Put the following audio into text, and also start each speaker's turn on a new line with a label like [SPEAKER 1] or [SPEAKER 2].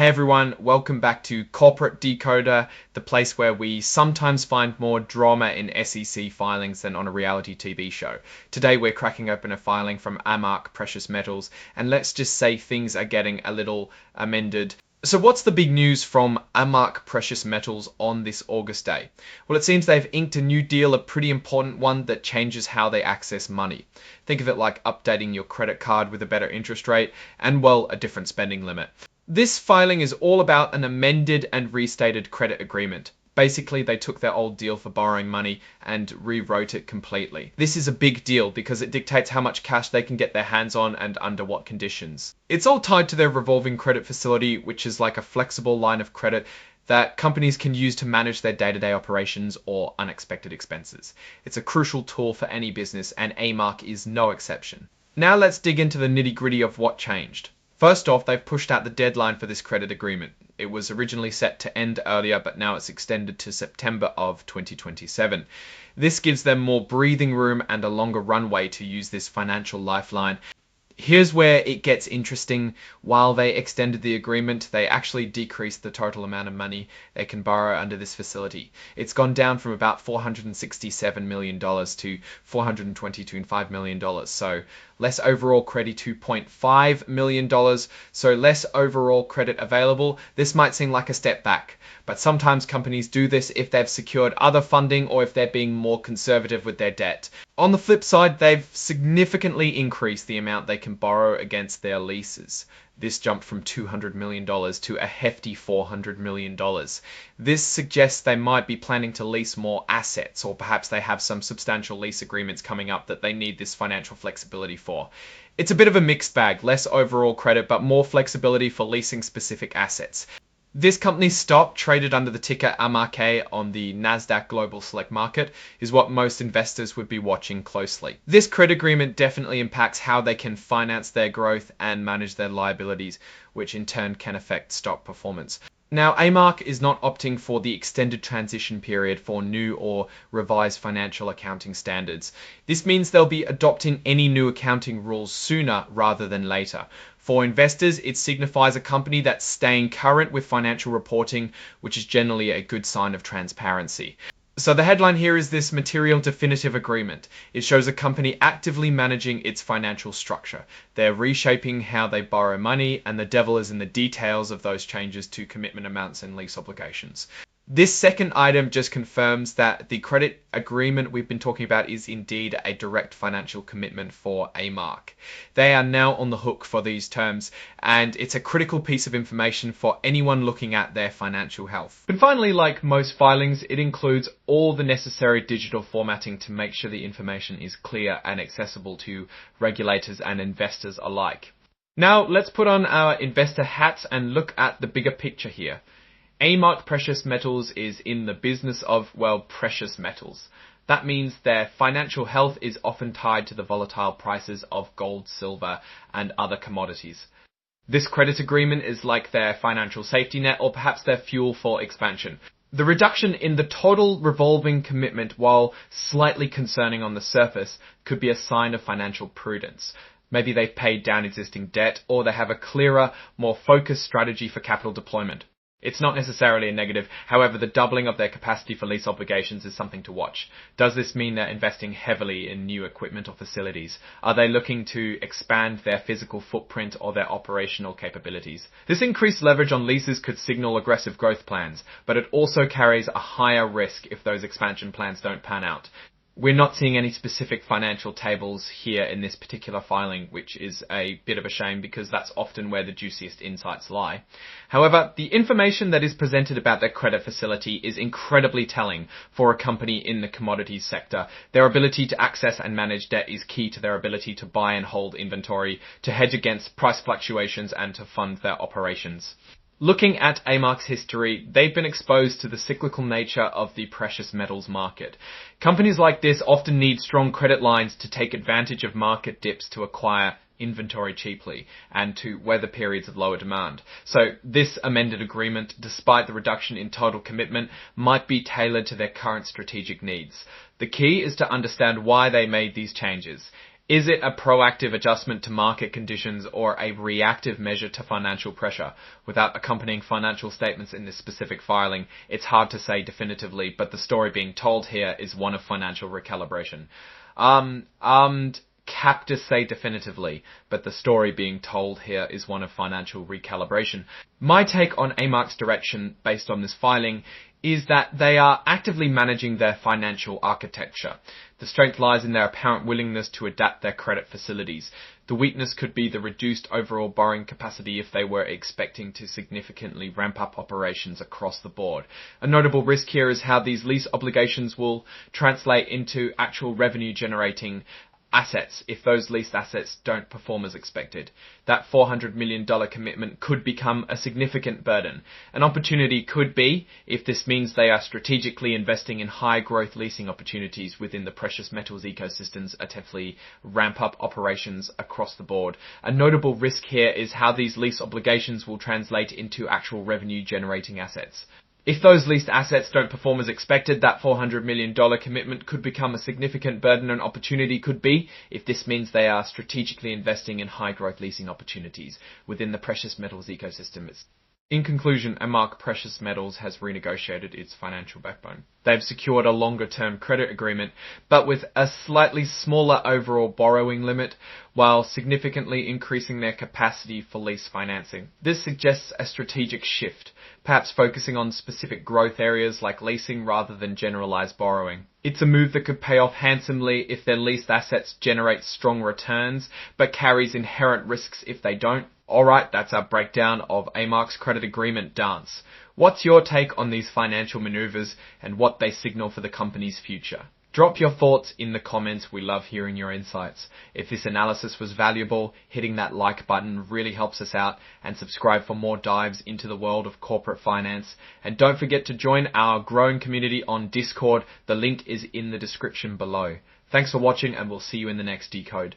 [SPEAKER 1] Hey everyone, welcome back to Corporate Decoder, the place where we sometimes find more drama in SEC filings than on a reality TV show. Today we're cracking open a filing from AMRK Precious Metals, and let's just say things are getting a little amended. So what's the big news from AMRK Precious Metals on this August day? Well, it seems they've inked a new deal, a pretty important one that changes how they access money. Think of it like updating your credit card with a better interest rate and, well, a different spending limit. This filing is all about an amended and restated credit agreement. Basically, they took their old deal for borrowing money and rewrote it completely. This is a big deal because it dictates how much cash they can get their hands on and under what conditions. It's all tied to their revolving credit facility, which is like a flexible line of credit that companies can use to manage their day-to-day operations or unexpected expenses. It's a crucial tool for any business, and AMRK is no exception. Now let's dig into the nitty-gritty of what changed. First off, they've pushed out the deadline for this credit agreement. It was originally set to end earlier, but now it's extended to September of 2027. This gives them more breathing room and a longer runway to use this financial lifeline. Here's where it gets interesting. While they extended the agreement, they actually decreased the total amount of money they can borrow under this facility. It's gone down from about $467 million to $422.5 million. So less overall credit, $2.5 million. So less overall credit available. This might seem like a step back, but sometimes companies do this if they've secured other funding or if they're being more conservative with their debt. On the flip side, they've significantly increased the amount they can borrow against their leases. This jumped from $200 million to a hefty $400 million. This suggests they might be planning to lease more assets, or perhaps they have some substantial lease agreements coming up that they need this financial flexibility for. It's a bit of a mixed bag, less overall credit, but more flexibility for leasing specific assets. This company's stock, traded under the ticker AMRK on the Nasdaq Global Select Market, is what most investors would be watching closely. This credit agreement definitely impacts how they can finance their growth and manage their liabilities, which in turn can affect stock performance. Now, AMRK is not opting for the extended transition period for new or revised financial accounting standards. This means they'll be adopting any new accounting rules sooner rather than later. For investors, it signifies a company that's staying current with financial reporting, which is generally a good sign of transparency. So the headline here is this material definitive agreement. It shows a company actively managing its financial structure. They're reshaping how they borrow money, and the devil is in the details of those changes to commitment amounts and lease obligations. This second item just confirms that the credit agreement we've been talking about is indeed a direct financial commitment for AMRK. They are now on the hook for these terms, and it's a critical piece of information for anyone looking at their financial health. But finally, like most filings, it includes all the necessary digital formatting to make sure the information is clear and accessible to regulators and investors alike. Now, let's put on our investor hats and look at the bigger picture here. AMRK Precious Metals is in the business of, well, precious metals. That means their financial health is often tied to the volatile prices of gold, silver, and other commodities. This credit agreement is like their financial safety net, or perhaps their fuel for expansion. The reduction in the total revolving commitment, while slightly concerning on the surface, could be a sign of financial prudence. Maybe they've paid down existing debt, or they have a clearer, more focused strategy for capital deployment. It's not necessarily a negative. However, the doubling of their capacity for lease obligations is something to watch. Does this mean they're investing heavily in new equipment or facilities? Are they looking to expand their physical footprint or their operational capabilities? This increased leverage on leases could signal aggressive growth plans, but it also carries a higher risk if those expansion plans don't pan out. We're not seeing any specific financial tables here in this particular filing, which is a bit of a shame because that's often where the juiciest insights lie. However, the information that is presented about their credit facility is incredibly telling for a company in the commodities sector. Their ability to access and manage debt is key to their ability to buy and hold inventory, to hedge against price fluctuations, and to fund their operations. Looking at AMRK's history, they've been exposed to the cyclical nature of the precious metals market. Companies like this often need strong credit lines to take advantage of market dips to acquire inventory cheaply and to weather periods of lower demand. So this amended agreement, despite the reduction in total commitment, might be tailored to their current strategic needs. The key is to understand why they made these changes. Is it a proactive adjustment to market conditions or a reactive measure to financial pressure? Without accompanying financial statements in this specific filing, it's hard to say definitively, but the story being told here is one of financial recalibration. Cap to say definitively, but the story being told here is one of financial recalibration. My take on AMRK's direction based on this filing is that they are actively managing their financial architecture. The strength lies in their apparent willingness to adapt their credit facilities. The weakness could be the reduced overall borrowing capacity if they were expecting to significantly ramp up operations across the board. A notable risk here is how these lease obligations will translate into actual revenue generating assets if those leased assets don't perform as expected. That $400 million commitment could become a significant burden. An opportunity could be if this means they are strategically investing in high growth leasing opportunities within the precious metals ecosystems, attentively ramp up operations across the board. A notable risk here is how these lease obligations will translate into actual revenue generating assets. If those leased assets don't perform as expected, that $400 million commitment could become a significant burden. An opportunity could be if this means they are strategically investing in high growth leasing opportunities within the precious metals ecosystem. In conclusion, AMRK Precious Metals has renegotiated its financial backbone. They've secured a longer-term credit agreement, but with a slightly smaller overall borrowing limit, while significantly increasing their capacity for lease financing. This suggests a strategic shift, perhaps focusing on specific growth areas like leasing rather than generalized borrowing. It's a move that could pay off handsomely if their leased assets generate strong returns, but carries inherent risks if they don't. Alright, that's our breakdown of AMRK's credit agreement dance. What's your take on these financial maneuvers and what they signal for the company's future? Drop your thoughts in the comments. We love hearing your insights. If this analysis was valuable, hitting that like button really helps us out, and subscribe for more dives into the world of corporate finance. And don't forget to join our growing community on Discord. The link is in the description below. Thanks for watching, and we'll see you in the next Decode.